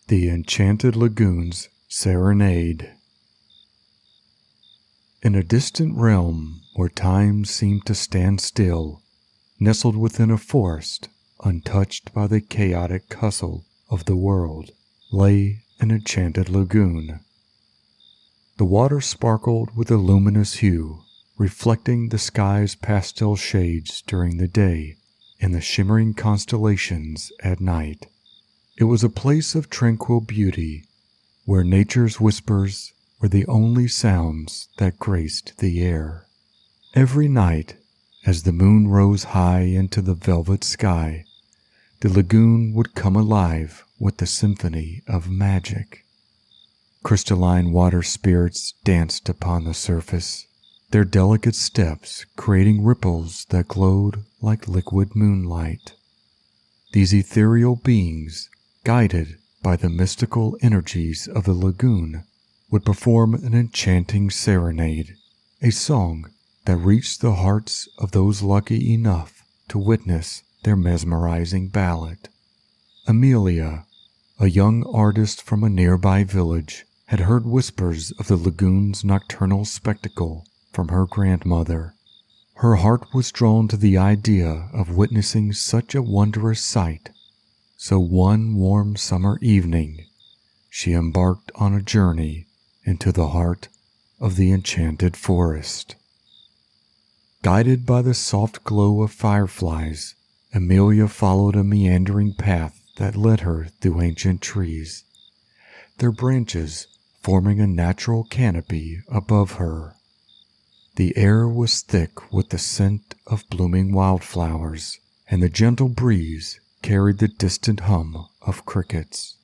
The Enchanted Lagoon's Serenade. In a distant realm where time seemed to stand still, nestled within a forest, untouched by the chaotic hustle of the world, lay an enchanted lagoon. The water sparkled with a luminous hue, reflecting the sky's pastel shades during the day and the shimmering constellations at night. It was a place of tranquil beauty, where nature's whispers were the only sounds that graced the air. Every night, as the moon rose high into the velvet sky, the lagoon would come alive with the symphony of magic. Crystalline water spirits danced upon the surface, their delicate steps creating ripples that glowed like liquid moonlight. These ethereal beings, guided by the mystical energies of the lagoon, would perform an enchanting serenade, a song that reached the hearts of those lucky enough to witness their mesmerizing ballad. Amelia, a young artist from a nearby village, had heard whispers of the lagoon's nocturnal spectacle from her grandmother. Her heart was drawn to the idea of witnessing such a wondrous sight. So one warm summer evening, she embarked on a journey into the heart of the enchanted forest. Guided by the soft glow of fireflies, Amelia followed a meandering path that led her through ancient trees, their branches forming a natural canopy above her. The air was thick with the scent of blooming wildflowers, and the gentle breeze carried the distant hum of crickets.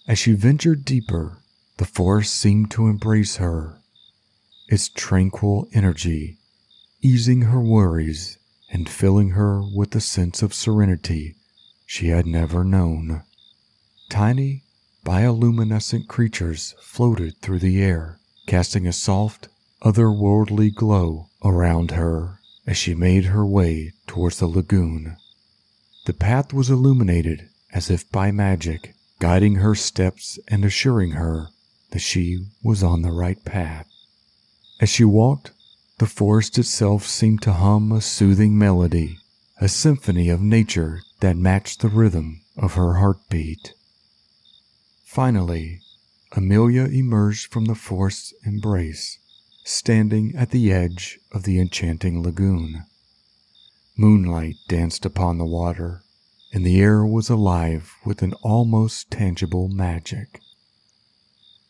As she ventured deeper, the forest seemed to embrace her, its tranquil energy easing her worries and filling her with a sense of serenity she had never known. Tiny, bioluminescent creatures floated through the air, casting a soft, otherworldly glow around her as she made her way towards the lagoon. The path was illuminated as if by magic, guiding her steps and assuring her that she was on the right path. As she walked, the forest itself seemed to hum a soothing melody, a symphony of nature that matched the rhythm of her heartbeat. Finally, Amelia emerged from the forest's embrace, standing at the edge of the enchanting lagoon. Moonlight danced upon the water, and the air was alive with an almost tangible magic.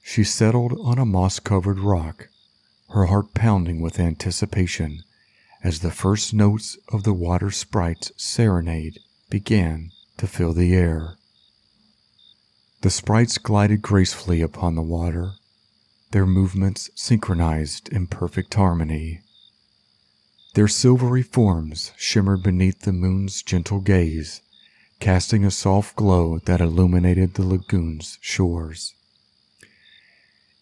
She settled on a moss-covered rock, her heart pounding with anticipation as the first notes of the water sprite's serenade began to fill the air. The sprites glided gracefully upon the water, their movements synchronized in perfect harmony. Their silvery forms shimmered beneath the moon's gentle gaze, casting a soft glow that illuminated the lagoon's shores.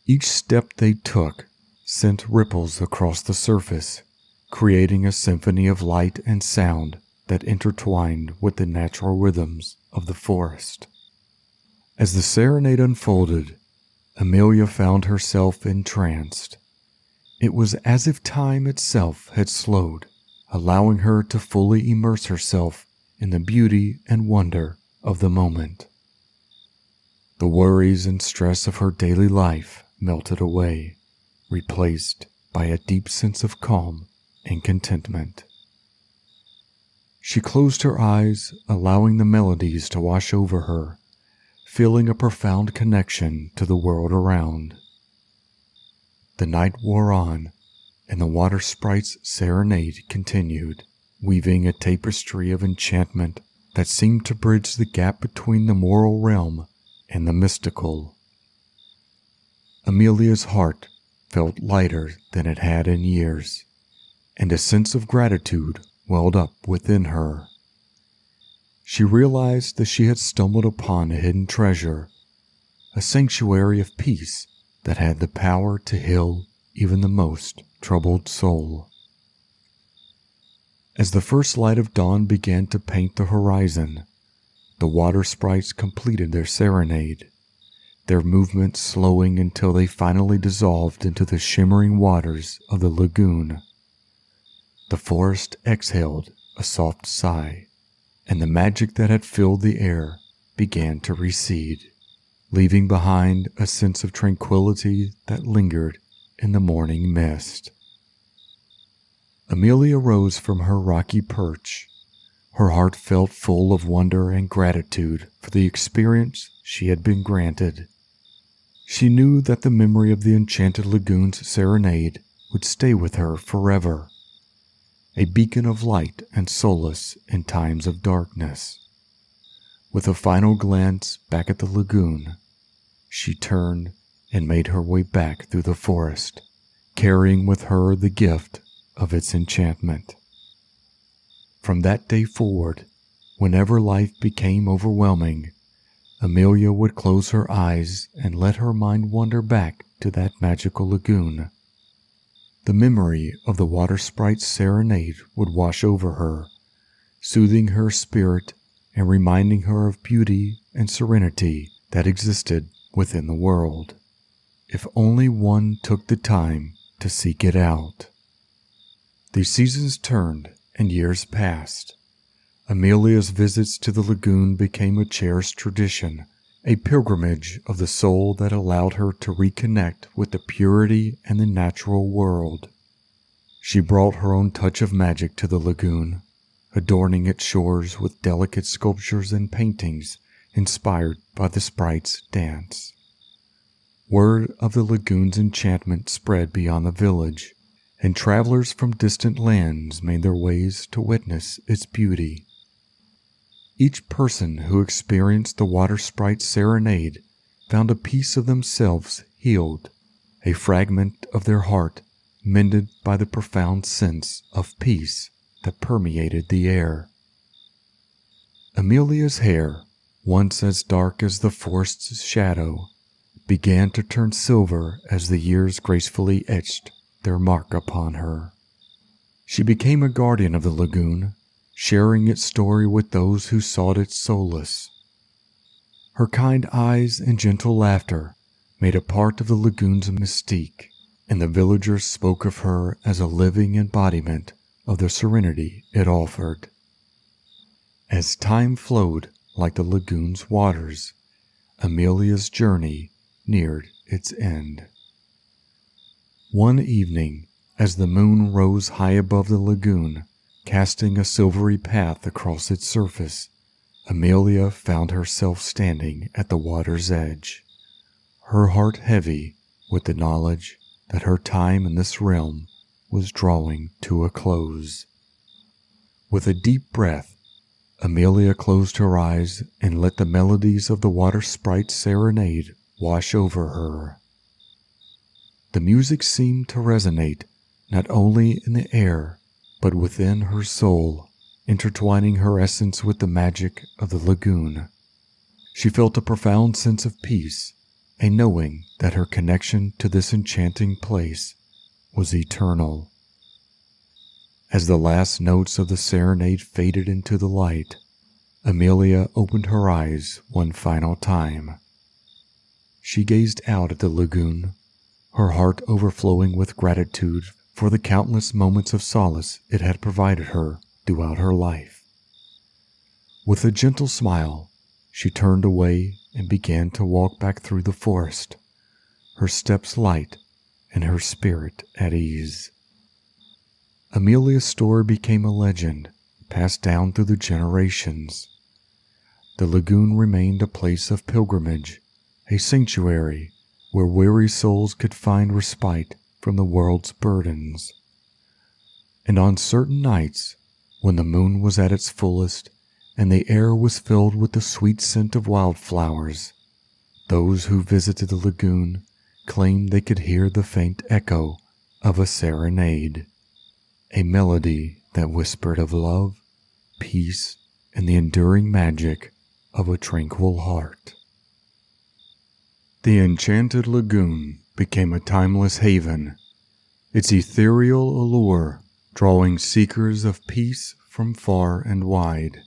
Each step they took sent ripples across the surface, creating a symphony of light and sound that intertwined with the natural rhythms of the forest. As the serenade unfolded, Amelia found herself entranced. It was as if time itself had slowed, allowing her to fully immerse herself in the beauty and wonder of the moment. The worries and stress of her daily life melted away, replaced by a deep sense of calm and contentment. She closed her eyes, allowing the melodies to wash over her, feeling a profound connection to the world around. The night wore on, and the water sprite's serenade continued, weaving a tapestry of enchantment that seemed to bridge the gap between the moral realm and the mystical. Amelia's heart felt lighter than it had in years, and a sense of gratitude welled up within her. She realized that she had stumbled upon a hidden treasure, a sanctuary of peace that had the power to heal even the most troubled soul. As the first light of dawn began to paint the horizon, the water sprites completed their serenade, their movements slowing until they finally dissolved into the shimmering waters of the lagoon. The forest exhaled a soft sigh, and the magic that had filled the air began to recede, leaving behind a sense of tranquility that lingered in the morning mist. Amelia rose from her rocky perch. Her heart felt full of wonder and gratitude for the experience she had been granted. She knew that the memory of the Enchanted Lagoon's serenade would stay with her forever, a beacon of light and solace in times of darkness. With a final glance back at the lagoon, she turned and made her way back through the forest, carrying with her the gift of its enchantment. From that day forward, whenever life became overwhelming, Amelia would close her eyes and let her mind wander back to that magical lagoon. The memory of the water sprite's serenade would wash over her, soothing her spirit and reminding her of beauty and serenity that existed within the world, if only one took the time to seek it out. The seasons turned and years passed. Amelia's visits to the lagoon became a cherished tradition, a pilgrimage of the soul that allowed her to reconnect with the purity and the natural world. She brought her own touch of magic to the lagoon, adorning its shores with delicate sculptures and paintings inspired by the sprites' dance. Word of the lagoon's enchantment spread beyond the village, and travelers from distant lands made their ways to witness its beauty. Each person who experienced the water sprite's serenade found a piece of themselves healed, a fragment of their heart mended by the profound sense of peace that permeated the air. Amelia's hair, once as dark as the forest's shadow, began to turn silver as the years gracefully etched their mark upon her. She became a guardian of the lagoon, sharing its story with those who sought its solace. Her kind eyes and gentle laughter made a part of the lagoon's mystique, and the villagers spoke of her as a living embodiment of the serenity it offered. As time flowed like the lagoon's waters, Amelia's journey neared its end. One evening, as the moon rose high above the lagoon, casting a silvery path across its surface, Amelia found herself standing at the water's edge, her heart heavy with the knowledge that her time in this realm was drawing to a close. With a deep breath, Amelia closed her eyes and let the melodies of the water sprite's serenade wash over her. The music seemed to resonate not only in the air, but within her soul, intertwining her essence with the magic of the lagoon. She felt a profound sense of peace, a knowing that her connection to this enchanting place was eternal. As the last notes of the serenade faded into the light, Amelia opened her eyes one final time. She gazed out at the lagoon, her heart overflowing with gratitude for the countless moments of solace it had provided her throughout her life. With a gentle smile, she turned away and began to walk back through the forest, her steps light and her spirit at ease. Amelia's story became a legend, passed down through the generations. The lagoon remained a place of pilgrimage, a sanctuary where weary souls could find respite from the world's burdens. And on certain nights, when the moon was at its fullest and the air was filled with the sweet scent of wildflowers, those who visited the lagoon claimed they could hear the faint echo of a serenade, a melody that whispered of love, peace, and the enduring magic of a tranquil heart. The Enchanted Lagoon became a timeless haven, its ethereal allure drawing seekers of peace from far and wide.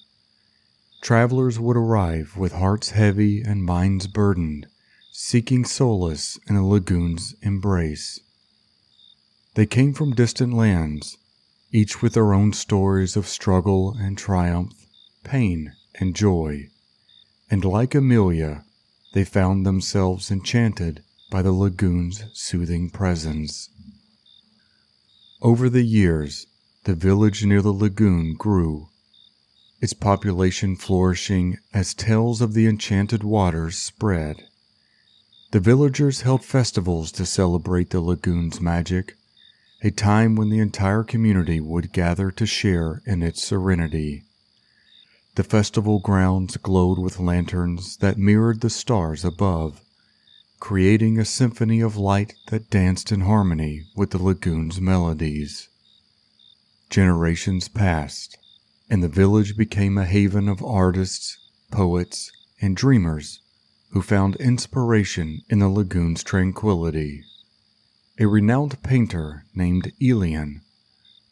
Travelers would arrive with hearts heavy and minds burdened, seeking solace in the lagoon's embrace. They came from distant lands, each with their own stories of struggle and triumph, pain and joy, and like Amelia, they found themselves enchanted by the lagoon's soothing presence. Over the years, the village near the lagoon grew, its population flourishing as tales of the enchanted waters spread. The villagers held festivals to celebrate the lagoon's magic, a time when the entire community would gather to share in its serenity. The festival grounds glowed with lanterns that mirrored the stars above, creating a symphony of light that danced in harmony with the lagoon's melodies. Generations passed, and the village became a haven of artists, poets, and dreamers who found inspiration in the lagoon's tranquility. A renowned painter named Elian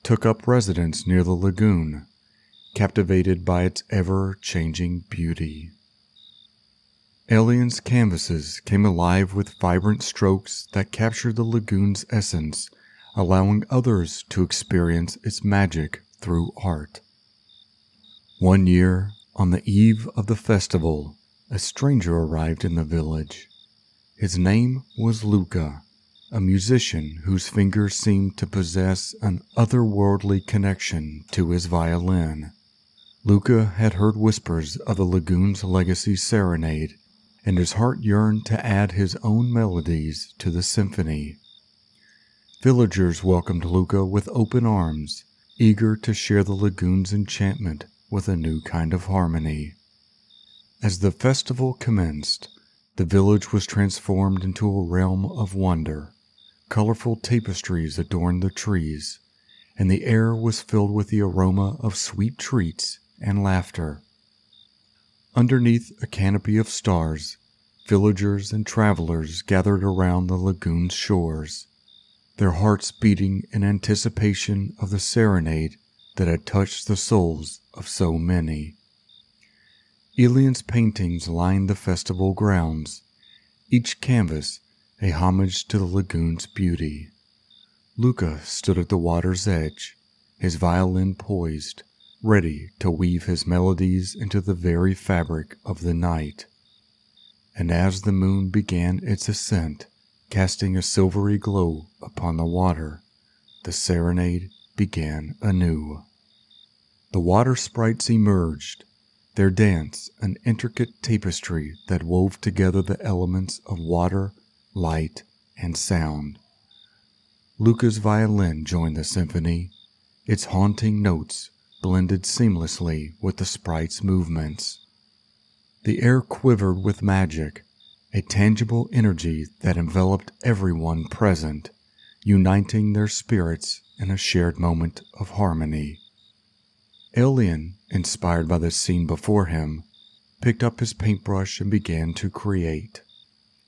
took up residence near the lagoon, captivated by its ever-changing beauty. Elian's canvases came alive with vibrant strokes that captured the lagoon's essence, allowing others to experience its magic through art. One year, on the eve of the festival, a stranger arrived in the village. His name was Luca, a musician whose fingers seemed to possess an otherworldly connection to his violin. Luca had heard whispers of the lagoon's legacy serenade, and his heart yearned to add his own melodies to the symphony. Villagers welcomed Luca with open arms, eager to share the lagoon's enchantment with a new kind of harmony. As the festival commenced, the village was transformed into a realm of wonder. Colorful tapestries adorned the trees, and the air was filled with the aroma of sweet treats and laughter. Underneath a canopy of stars, villagers and travelers gathered around the lagoon's shores, their hearts beating in anticipation of the serenade that had touched the souls of so many. Elian's paintings lined the festival grounds, each canvas a homage to the lagoon's beauty. Luca stood at the water's edge, his violin poised, ready to weave his melodies into the very fabric of the night. And as the moon began its ascent, casting a silvery glow upon the water, the serenade began anew. The water sprites emerged, their dance an intricate tapestry that wove together the elements of water, light, and sound. Luca's violin joined the symphony, its haunting notes blended seamlessly with the sprites' movements. The air quivered with magic, a tangible energy that enveloped everyone present, uniting their spirits in a shared moment of harmony. Elian, inspired by the scene before him, picked up his paintbrush and began to create.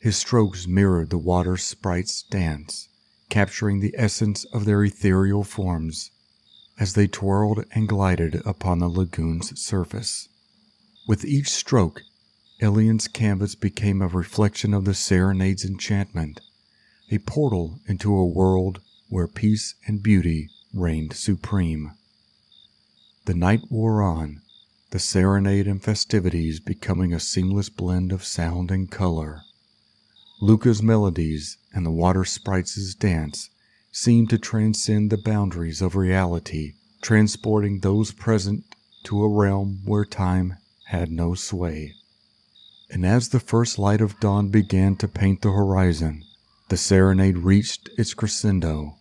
His strokes mirrored the water sprites' dance, capturing the essence of their ethereal forms as they twirled and glided upon the lagoon's surface. With each stroke, Elian's canvas became a reflection of the serenade's enchantment, a portal into a world where peace and beauty reigned supreme. The night wore on, the serenade and festivities becoming a seamless blend of sound and color. Luca's melodies and the water sprites' dance seemed to transcend the boundaries of reality, transporting those present to a realm where time had no sway. And as the first light of dawn began to paint the horizon, the serenade reached its crescendo,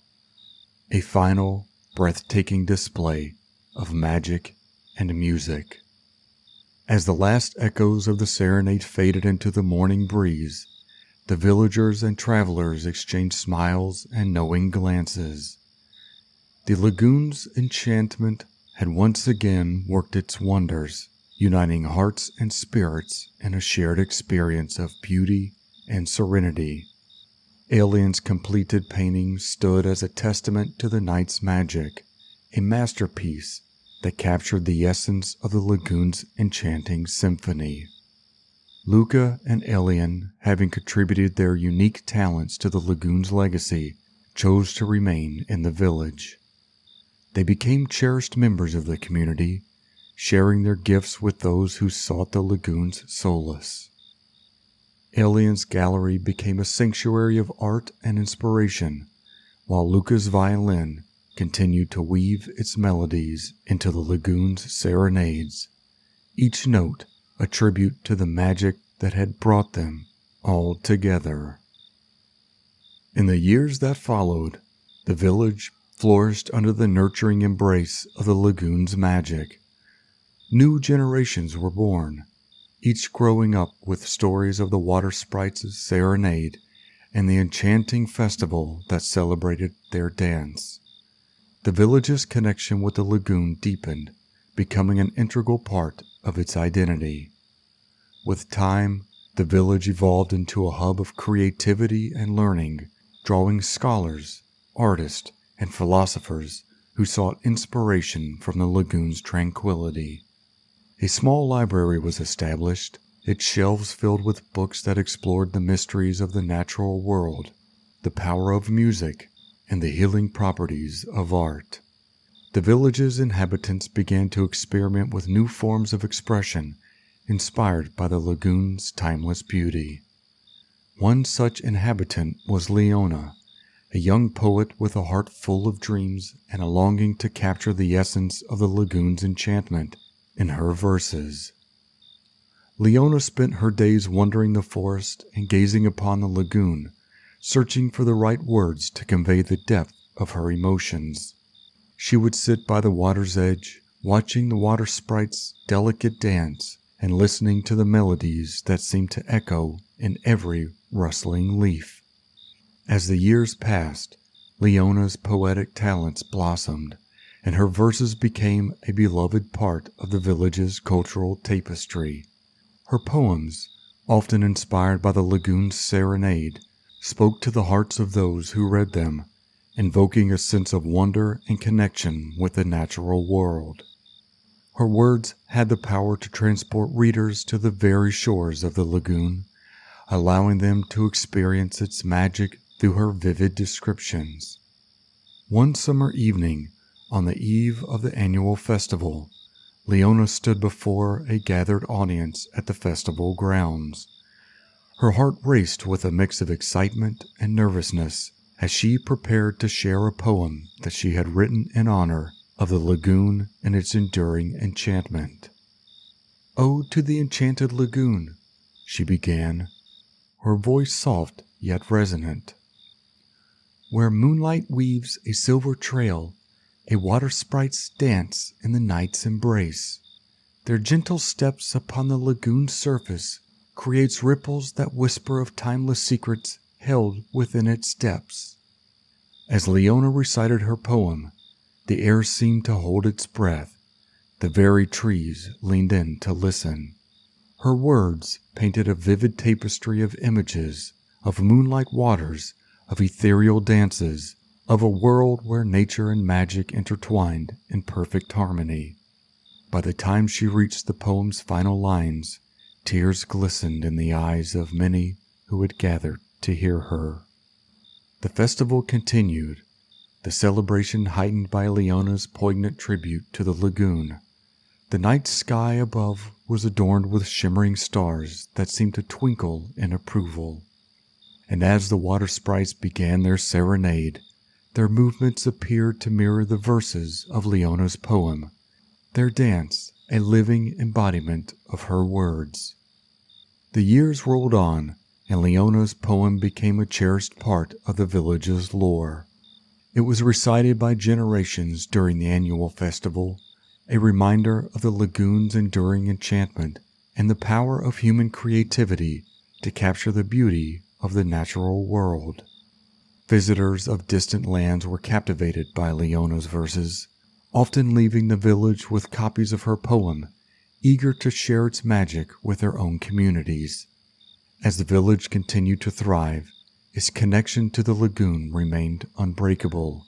a final, breathtaking display of magic and music. As the last echoes of the serenade faded into the morning breeze, the villagers and travelers exchanged smiles and knowing glances. The lagoon's enchantment had once again worked its wonders, uniting hearts and spirits in a shared experience of beauty and serenity. Elian's completed painting stood as a testament to the night's magic, a masterpiece that captured the essence of the lagoon's enchanting symphony. Luca and Elian, having contributed their unique talents to the lagoon's legacy, chose to remain in the village. They became cherished members of the community, sharing their gifts with those who sought the lagoon's solace. Elian's gallery became a sanctuary of art and inspiration, while Luca's violin continued to weave its melodies into the lagoon's serenades, each note a tribute to the magic that had brought them all together. In the years that followed, the village flourished under the nurturing embrace of the lagoon's magic. New generations were born, each growing up with stories of the water sprites' serenade and the enchanting festival that celebrated their dance. The village's connection with the lagoon deepened, becoming an integral part of its identity. With time, the village evolved into a hub of creativity and learning, drawing scholars, artists, and philosophers who sought inspiration from the lagoon's tranquility. A small library was established, its shelves filled with books that explored the mysteries of the natural world, the power of music, and the healing properties of art. The village's inhabitants began to experiment with new forms of expression inspired by the lagoon's timeless beauty. One such inhabitant was Leona, a young poet with a heart full of dreams and a longing to capture the essence of the lagoon's enchantment in her verses. Leona spent her days wandering the forest and gazing upon the lagoon, searching for the right words to convey the depth of her emotions. She would sit by the water's edge, watching the water sprites' delicate dance and listening to the melodies that seemed to echo in every rustling leaf. As the years passed, Leona's poetic talents blossomed, and her verses became a beloved part of the village's cultural tapestry. Her poems, often inspired by the lagoon's serenade, spoke to the hearts of those who read them, invoking a sense of wonder and connection with the natural world. Her words had the power to transport readers to the very shores of the lagoon, allowing them to experience its magic through her vivid descriptions. One summer evening, on the eve of the annual festival, Leona stood before a gathered audience at the festival grounds. Her heart raced with a mix of excitement and nervousness as she prepared to share a poem that she had written in honor of the lagoon and its enduring enchantment. "Ode to the Enchanted Lagoon," she began, her voice soft yet resonant. "Where moonlight weaves a silver trail, a water sprite's dance in the night's embrace. Their gentle steps upon the lagoon's surface creates ripples that whisper of timeless secrets held within its depths." As Leona recited her poem, the air seemed to hold its breath. The very trees leaned in to listen. Her words painted a vivid tapestry of images, of moonlight waters, of ethereal dances, of a world where nature and magic intertwined in perfect harmony. By the time she reached the poem's final lines, tears glistened in the eyes of many who had gathered to hear her. The festival continued, the celebration heightened by Leona's poignant tribute to the lagoon. The night sky above was adorned with shimmering stars that seemed to twinkle in approval. And as the water sprites began their serenade, their movements appeared to mirror the verses of Leona's poem, their dance a living embodiment of her words. The years rolled on, and Leona's poem became a cherished part of the village's lore. It was recited by generations during the annual festival, a reminder of the lagoon's enduring enchantment and the power of human creativity to capture the beauty of the natural world. Visitors of distant lands were captivated by Leona's verses, often leaving the village with copies of her poem, eager to share its magic with their own communities. As the village continued to thrive, its connection to the lagoon remained unbreakable.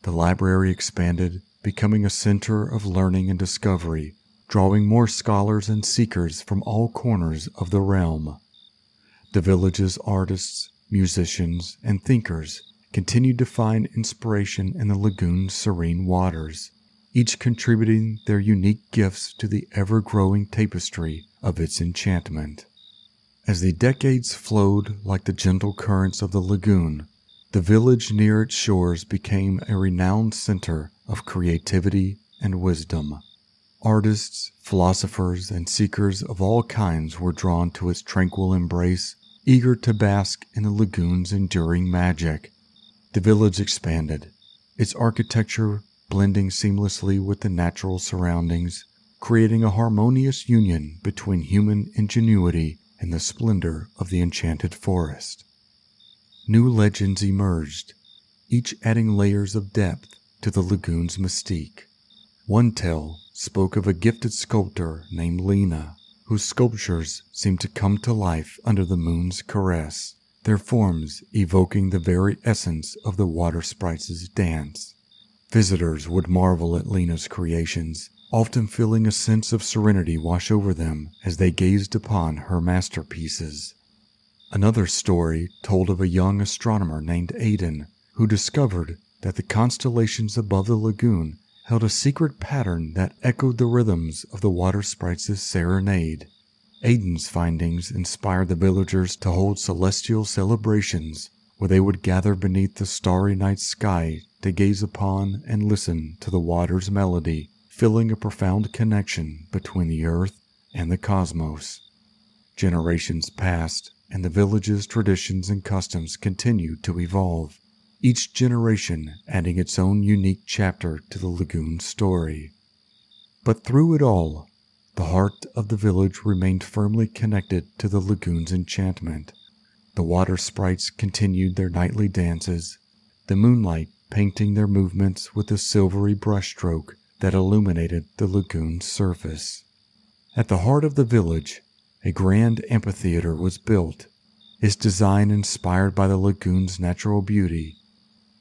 The library expanded, becoming a center of learning and discovery, drawing more scholars and seekers from all corners of the realm. The village's artists, musicians, and thinkers continued to find inspiration in the lagoon's serene waters, each contributing their unique gifts to the ever-growing tapestry of its enchantment. As the decades flowed like the gentle currents of the lagoon, the village near its shores became a renowned center of creativity and wisdom. Artists, philosophers, and seekers of all kinds were drawn to its tranquil embrace, eager to bask in the lagoon's enduring magic. The village expanded, its architecture blending seamlessly with the natural surroundings, creating a harmonious union between human ingenuity and the splendor of the enchanted forest. New legends emerged, each adding layers of depth to the lagoon's mystique. One tale spoke of a gifted sculptor named Lena, whose sculptures seemed to come to life under the moon's caress, their forms evoking the very essence of the water sprites' dance. Visitors would marvel at Lena's creations, often feeling a sense of serenity wash over them as they gazed upon her masterpieces. Another story told of a young astronomer named Aidan, who discovered that the constellations above the lagoon held a secret pattern that echoed the rhythms of the water sprites' serenade. Aidan's findings inspired the villagers to hold celestial celebrations where they would gather beneath the starry night sky to gaze upon and listen to the water's melody, feeling a profound connection between the earth and the cosmos. Generations passed, and the village's traditions and customs continued to evolve, each generation adding its own unique chapter to the lagoon's story. But through it all, the heart of the village remained firmly connected to the lagoon's enchantment. The water sprites continued their nightly dances, the moonlight painting their movements with a silvery brushstroke that illuminated the lagoon's surface. At the heart of the village, a grand amphitheater was built, its design inspired by the lagoon's natural beauty.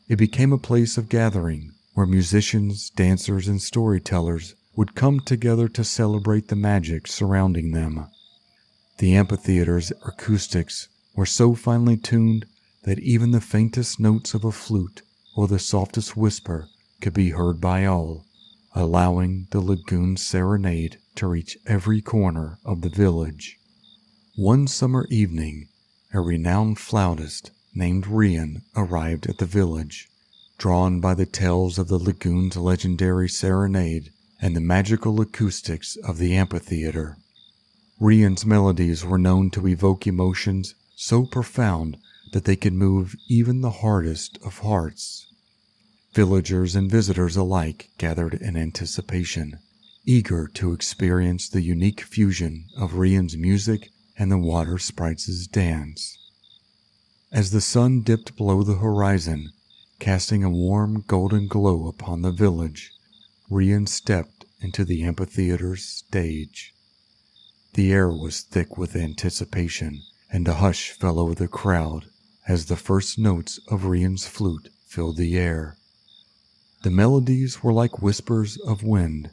It became a place of gathering where musicians, dancers, and storytellers would come together to celebrate the magic surrounding them. The amphitheater's acoustics were so finely tuned that even the faintest notes of a flute or the softest whisper could be heard by all, allowing the lagoon's serenade to reach every corner of the village. One summer evening, a renowned flautist named Rian arrived at the village, drawn by the tales of the lagoon's legendary serenade and the magical acoustics of the amphitheater. Rian's melodies were known to evoke emotions so profound that they could move even the hardest of hearts. Villagers and visitors alike gathered in anticipation, eager to experience the unique fusion of Rian's music and the water sprites' dance. As the sun dipped below the horizon, casting a warm golden glow upon the village, Rian stepped into the amphitheater's stage. The air was thick with anticipation, and a hush fell over the crowd as the first notes of Rian's flute filled the air. The melodies were like whispers of wind,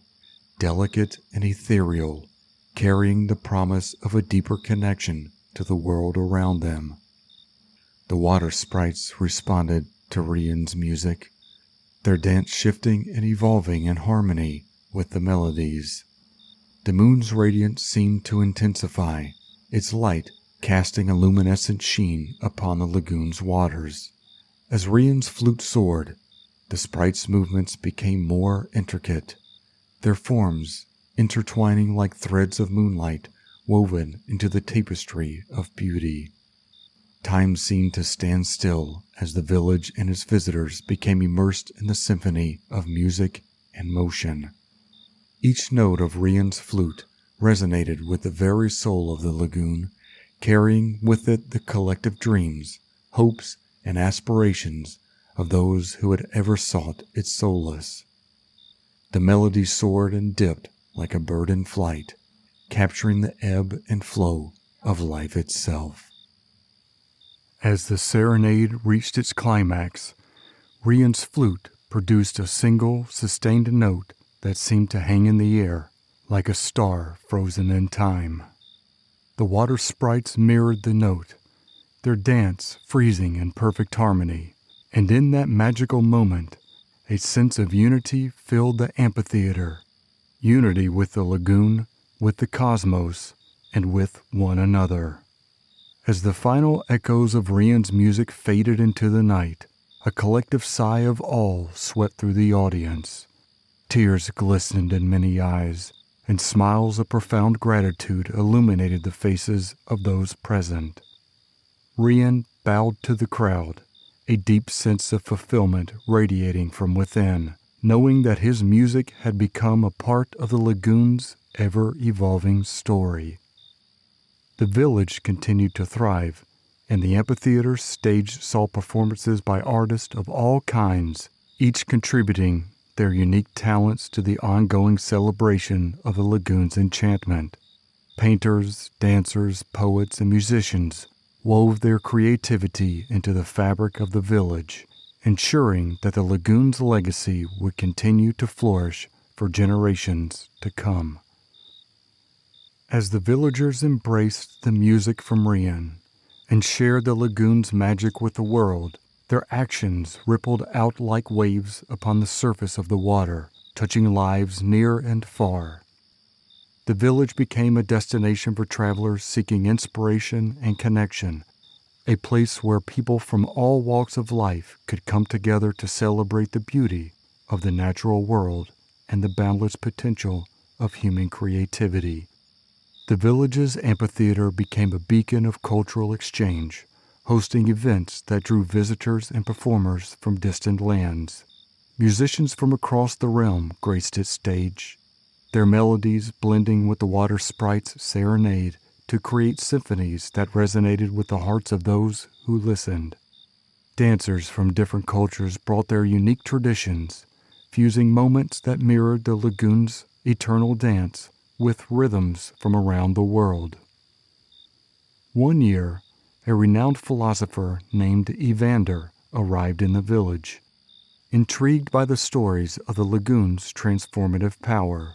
delicate and ethereal, carrying the promise of a deeper connection to the world around them. The water sprites responded to Rian's music, their dance shifting and evolving in harmony with the melodies. The moon's radiance seemed to intensify, its light casting a luminescent sheen upon the lagoon's waters. As Rian's flute soared, the sprites' movements became more intricate, their forms intertwining like threads of moonlight woven into the tapestry of beauty. Time seemed to stand still as the village and its visitors became immersed in the symphony of music and motion. Each note of Rian's flute resonated with the very soul of the lagoon, carrying with it the collective dreams, hopes, and aspirations of those who had ever sought its solace. The melody soared and dipped like a bird in flight, capturing the ebb and flow of life itself. As the serenade reached its climax, Rian's flute produced a single, sustained note that seemed to hang in the air like a star frozen in time. The water sprites mirrored the note, their dance freezing in perfect harmony, and in that magical moment, a sense of unity filled the amphitheater, unity with the lagoon, with the cosmos, and with one another. As the final echoes of Rian's music faded into the night, a collective sigh of awe swept through the audience. Tears glistened in many eyes, and smiles of profound gratitude illuminated the faces of those present. Rian bowed to the crowd, a deep sense of fulfillment radiating from within, knowing that his music had become a part of the lagoon's ever-evolving story. The village continued to thrive, and the amphitheater stage saw performances by artists of all kinds, each contributing their unique talents to the ongoing celebration of the lagoon's enchantment. Painters, dancers, poets, and musicians wove their creativity into the fabric of the village, ensuring that the lagoon's legacy would continue to flourish for generations to come. As the villagers embraced the music from Rian and shared the lagoon's magic with the world, their actions rippled out like waves upon the surface of the water, touching lives near and far. The village became a destination for travelers seeking inspiration and connection, a place where people from all walks of life could come together to celebrate the beauty of the natural world and the boundless potential of human creativity. The village's amphitheater became a beacon of cultural exchange, hosting events that drew visitors and performers from distant lands. Musicians from across the realm graced its stage, their melodies blending with the water sprite's serenade to create symphonies that resonated with the hearts of those who listened. Dancers from different cultures brought their unique traditions, fusing moments that mirrored the lagoon's eternal dance with rhythms from around the world. One year, a renowned philosopher named Evander arrived in the village. Intrigued by the stories of the lagoon's transformative power,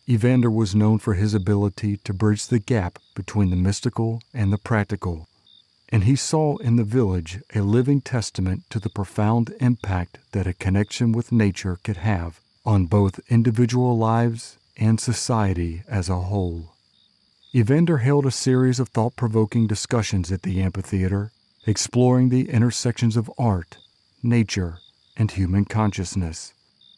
Evander was known for his ability to bridge the gap between the mystical and the practical, and he saw in the village a living testament to the profound impact that a connection with nature could have on both individual lives and society as a whole. Evander held a series of thought-provoking discussions at the amphitheater, exploring the intersections of art, nature, and human consciousness.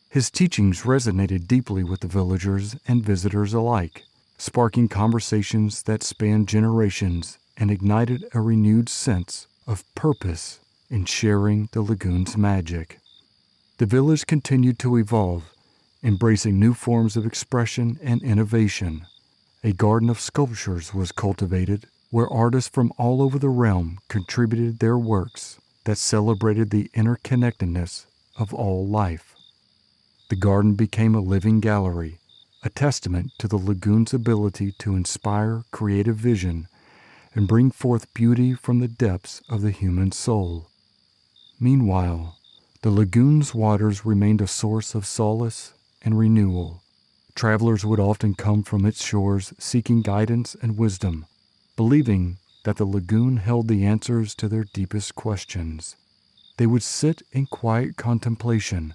His teachings resonated deeply with the villagers and visitors alike, sparking conversations that spanned generations and ignited a renewed sense of purpose in sharing the lagoon's magic. The village continued to evolve, embracing new forms of expression and innovation. A garden of sculptures was cultivated, where artists from all over the realm contributed their works that celebrated the interconnectedness of all life. The garden became a living gallery, a testament to the lagoon's ability to inspire creative vision and bring forth beauty from the depths of the human soul. Meanwhile, the lagoon's waters remained a source of solace and renewal. Travelers would often come from its shores seeking guidance and wisdom, believing that the lagoon held the answers to their deepest questions. They would sit in quiet contemplation,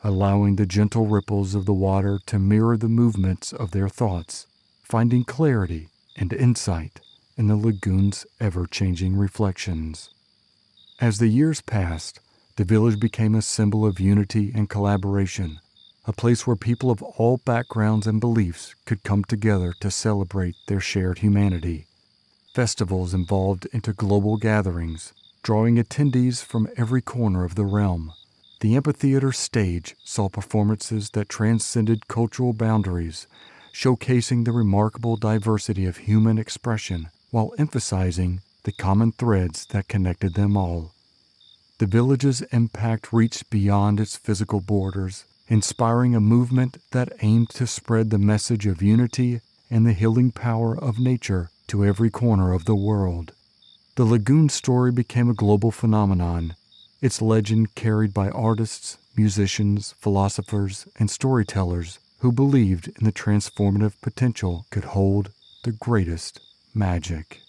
allowing the gentle ripples of the water to mirror the movements of their thoughts, finding clarity and insight in the lagoon's ever-changing reflections. As the years passed, the village became a symbol of unity and collaboration, a place where people of all backgrounds and beliefs could come together to celebrate their shared humanity. Festivals evolved into global gatherings, drawing attendees from every corner of the realm. The amphitheater stage saw performances that transcended cultural boundaries, showcasing the remarkable diversity of human expression while emphasizing the common threads that connected them all. The village's impact reached beyond its physical borders, inspiring a movement that aimed to spread the message of unity and the healing power of nature to every corner of the world. The lagoon story became a global phenomenon, its legend carried by artists, musicians, philosophers, and storytellers who believed in the transformative potential could hold the greatest magic.